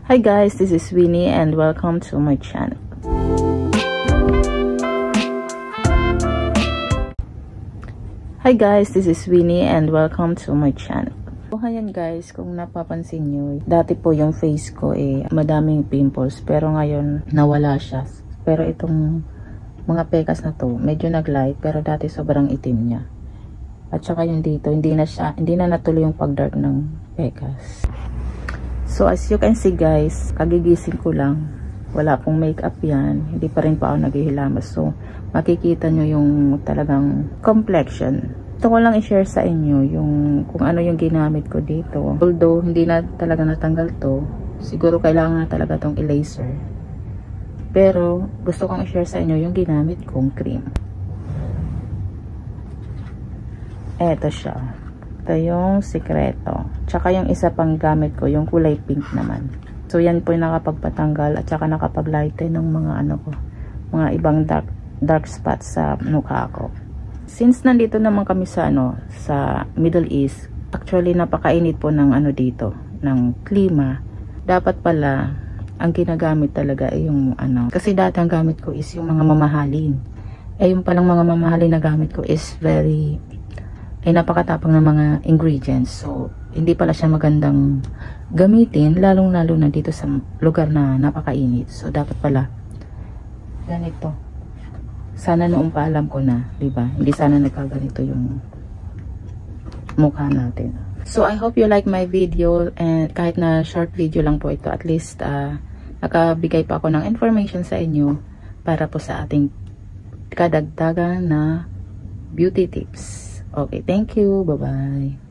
Hi guys, this is Winnie and welcome to my channel. Hi guys, this is Winnie and welcome to my channel. So ayan guys, kung napapansin nyo, dati po yung face ko madaming pimples pero ngayon nawala siya. Pero itong mga pekas na to, medyo naglight pero dati sobrang itim niya. At saka yung dito, hindi na natuloy yung pag-dark ng pekas. So as you can see guys, kagigising ko lang. Wala pong makeup yan. Hindi pa rin pa ako naghihilamas. So makikita nyo yung talagang complexion. Ito ko lang i-share sa inyo yung kung ano yung ginamit ko dito. Although hindi na talaga natanggal to, siguro kailangan na talaga tong i-laser. Pero gusto kong i-share sa inyo yung ginamit kong cream. Eto siya. Ito yung sikreto. Tsaka yung isa pang gamit ko, yung kulay pink naman. So yan po yung nakapagpatanggal at saka nakapag-lighten ng mga mga ibang dark spots sa mukha ko. Since nandito naman kami sa sa Middle East, actually napakainit po ng dito, ng klima. Dapat pala ang ginagamit talaga ay yung kasi dati ang gamit ko is yung mga mamahalin. Yung palang mga mamahalin na gamit ko is napakatapang ng mga ingredients. So hindi pala siya magandang gamitin, lalong-lalo na dito sa lugar na napakainit. So dapat pala ganito. Sana noong pa alam ko na, 'di ba? Hindi sana nagkaganito yung mukha natin. So I hope you like my video, and kahit na short video lang po ito, at least nakabigay pa ako ng information sa inyo para po sa ating kadagdagan na beauty tips. Okay, thank you. Bye-bye.